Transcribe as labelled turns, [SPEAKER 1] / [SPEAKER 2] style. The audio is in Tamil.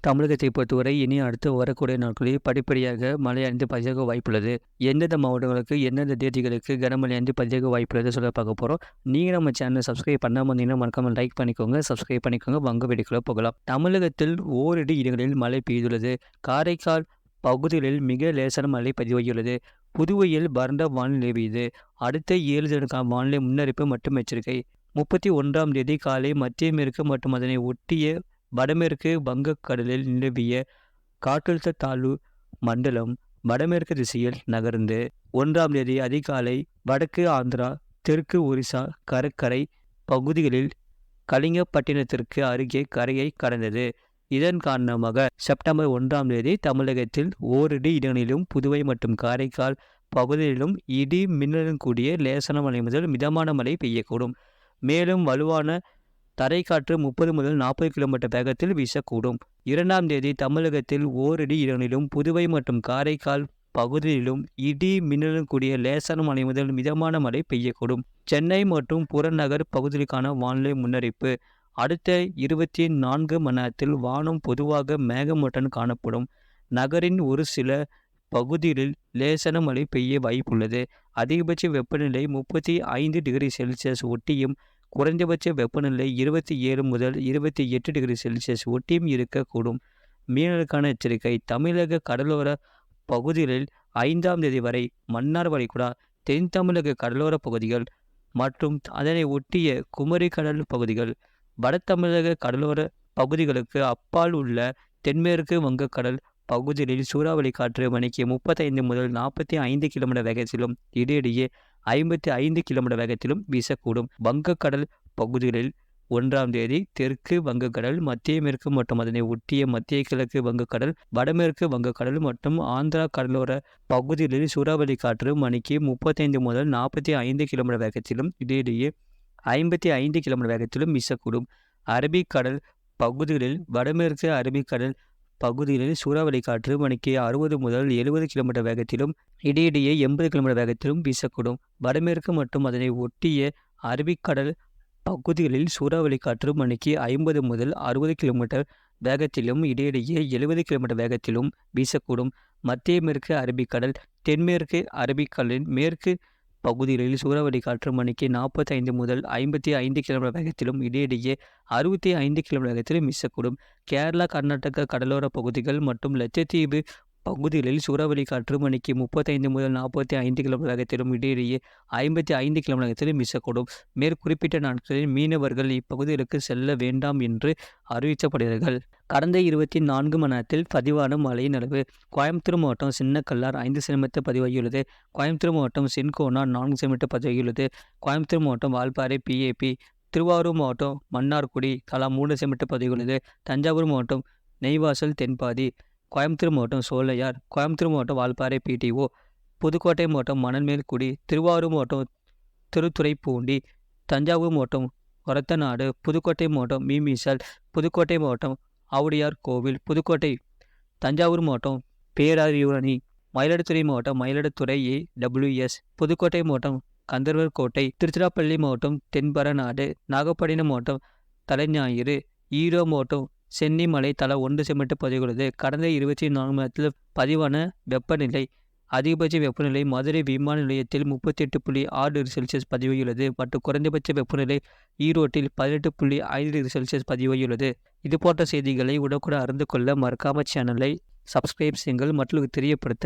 [SPEAKER 1] தமிழகத்தை பொறுத்தவரை இனி அடுத்து வரக்கூடிய நாட்களில் படிப்படியாக மழையானது பதிவாக வாய்ப்புள்ளது. எந்தெந்த மாவட்டங்களுக்கு, எந்தெந்த தேதிகளுக்கு கனமழையானது பதிவாக வாய்ப்புள்ளது சொல்ல பார்க்க போகிறோம். நீங்கள் நம்ம சேனலை சப்ஸ்கிரைப் பண்ணாமல் இருந்தீங்கன்னா மறக்காமல் லைக் பண்ணிக்கோங்க, சப்ஸ்கிரைப் பண்ணிக்கோங்க. வாங்க வீடியோக்குள்ள போகலாம். தமிழகத்தில் ஓரிரு இடங்களில் மழை பெய்துள்ளது. காரைக்கால் பகுதிகளில் மிக லேசான மழை பதிவாகியுள்ளது. புதுவையில் வறண்ட வானிலை நிலவியது. அடுத்த 7 தினங்களுக்கான வானிலை முன்னறிப்பு மற்றும் எச்சரிக்கை. 31ஆம் தேதி காலை மத்திய மேற்கு மற்றும் அதனை ஒட்டிய வடமேற்கு வங்கக்கடலில் நிலவிய காற்றழுத்த தாழ்வு மண்டலம் வடமேற்கு திசையில் நகர்ந்து 1ஆம் தேதி அதிகாலை வடக்கு ஆந்திரா, தெற்கு ஒரிசா கடற்கரை பகுதிகளில் கலிங்கப்பட்டினத்திற்கு அருகே கரையை கடந்தது. இதன் காரணமாக செப்டம்பர் 1ஆம் தேதி தமிழகத்தில் ஓரிரு இடங்களிலும் புதுவை மற்றும் காரைக்கால் பகுதிகளிலும் இடி மின்னலுடன் கூடிய லேசான மழை முதல் மிதமான மழை பெய்யக்கூடும். மேலும் வலுவான தரைக்காற்று 30 முதல் 40 கிலோமீட்டர் வேகத்தில் வீசக்கூடும். 2ஆம் தேதி தமிழகத்தில் ஓரிரு இடங்களிலும் புதுவை மற்றும் காரைக்கால் பகுதியிலும் இடி மின்னலுடன் கூடிய லேசான மழை முதல் மிதமான மழை பெய்யக்கூடும். சென்னை மற்றும் புறநகர் பகுதிகளுக்கான வானிலை முன்னறிப்பு. அடுத்த 24 மணி நேரத்தில் வானம் பொதுவாக மேகமூட்டத்துடன் காணப்படும். நகரின் ஒரு சில பகுதிகளில் லேசான மழை பெய்ய வாய்ப்புள்ளது. அதிகபட்ச வெப்பநிலை 35 டிகிரி செல்சியஸ் ஒட்டியும் குறைந்தபட்ச வெப்பநிலை 27 முதல் 28 டிகிரி செல்சியஸ் ஒட்டியும் இருக்கக்கூடும். மீனவர்களுக்கான எச்சரிக்கை. தமிழக கடலோர பகுதிகளில் 5ஆம் தேதி வரை மன்னார் வளைகுடா, தென் தமிழக கடலோர பகுதிகள் மற்றும் அதனை ஒட்டிய குமரி கடல் பகுதிகள், வட தமிழக கடலோர பகுதிகளுக்கு அப்பால் உள்ள தென்மேற்கு வங்கக்கடல் பகுதிகளில் சூறாவளி காற்று மணிக்கு 35 முதல் 45 கிலோமீட்டர் வேகத்திலும் இடையிடையே 55 கிலோமீட்டர் வேகத்திலும் வீசக்கூடும். வங்கக்கடல் பகுதிகளில் 1ஆம் தேதி தெற்கு வங்கக்கடல், மத்திய மேற்கு மற்றும் அதனை ஒட்டிய மத்திய கிழக்கு வங்கக்கடல், வடமேற்கு வங்கக்கடல் மற்றும் ஆந்திரா கடலோர பகுதிகளில் சூறாவளி காற்று மணிக்கு 35 முதல் 45 கிலோமீட்டர் வேகத்திலும் இடையிடையே 55 கிலோமீட்டர் வேகத்திலும் வீசக்கூடும். அரபிக்கடல் பகுதிகளில் வடமேற்கு அரபிக்கடல் பகுதிகளில் சூறாவளி காற்று மணிக்கு 60 முதல் 70 கிலோமீட்டர் வேகத்திலும் இடையிடையே 80 கிலோமீட்டர் வேகத்திலும் வீசக்கூடும். வடமேற்கு மற்றும் அதனை ஒட்டிய அரபிக்கடல் பகுதிகளில் சூறாவளி காற்று மணிக்கு 50 முதல் 60 கிலோமீட்டர் வேகத்திலும் இடையிடையே 70 கிலோமீட்டர் வேகத்திலும் வீசக்கூடும். மத்திய மேற்கு அரபிக்கடல், தென்மேற்கு அரபிக்கடலின் மேற்கு பகுதிகளில் சூறாவளி காற்று மணிக்கு 45 முதல் 55 கிலோமீட்டர் வேகத்திலும் இடையிடையே 65 கிலோமீட்டர் வேகத்திலும் வீசக்கூடும். கேரளா, கர்நாடக கடலோர பகுதிகள் மற்றும் லட்சத்தீவு பகுதிகளில் சூறாவளி காற்று மணிக்கு 35 முதல் 45 கிலோமீட்டர் வேகத்திலும் இடையிடையே 55 கிலோமீட்டர் வேகத்திலும் வீசக்கூடும். மேற்குறிப்பிட்ட நாட்களில் மீனவர்கள் இப்பகுதிகளுக்கு செல்ல வேண்டாம் என்று அறிவிக்கப்படுகிறார்கள். கடந்த 24 மணி நேரத்தில் பதிவான மழையின் அளவு. கோயம்புத்தூர் மாவட்டம் சின்னக்கல்லார் 5 சென்டிமீட்டர் பதிவாகியுள்ளது. கோயம்புத்தூர் மாவட்டம் சின்கோனா 4 சென்டிமீட்டர் பதிவாகியுள்ளது. கோயம்புத்தூர் மாவட்டம் வால்பாறை PAP, திருவாரூர் மாவட்டம் மன்னார்குடி தலா 3 சென்டிமீட்டர் பதிவாகியுள்ளது. தஞ்சாவூர் மாவட்டம் நெய்வாசல் தென்பாதி, கோயம்புத்தூர் மாவட்டம் சோலையார், கோயம்புத்தூர் மாவட்டம் வால்பாறை PTO, புதுக்கோட்டை மாவட்டம் மணல்மேல்குடி, திருவாரூர் மாவட்டம் திருத்துறைப்பூண்டி, தஞ்சாவூர் மாவட்டம் ஒரத்தநாடு, புதுக்கோட்டை மாவட்டம் மீமிசல், புதுக்கோட்டை மாவட்டம் ஆவுடையார் கோவில், புதுக்கோட்டை, தஞ்சாவூர் மாவட்டம் பேராயூரணி, மயிலாடுதுறை மாவட்டம் மயிலாடுதுறை AWS, புதுக்கோட்டை மாவட்டம் கந்தர்வர் கோட்டை, திருச்சிராப்பள்ளி மாவட்டம் தென்பரநாடு, நாகப்பட்டினம் மாவட்டம் தலைஞாயிறு, ஈரோடு மாவட்டம் சென்னிமலை தலா 1 சென்டிமீட்டர் பதிவாகிறது. கடந்த 24 மணி நேரத்தில் பதிவான வெப்பநிலை. அதிகபட்ச வெப்பநிலை மதுரை விமான நிலையத்தில் 38.6 டிகிரி செல்சியஸ் பதிவாகியுள்ளது மற்றும் குறைந்தபட்ச வெப்பநிலை ஈரோட்டில் 18.5 டிகிரி செல்சியஸ் பதிவாகியுள்ளது. இதுபோன்ற செய்திகளை உடனுக்குடன் அறிந்து கொள்ள மறக்காம சேனலை சப்ஸ்கிரைப் செய்யுங்கள். மற்றவர்களுக்கு தெரியப்படுத்த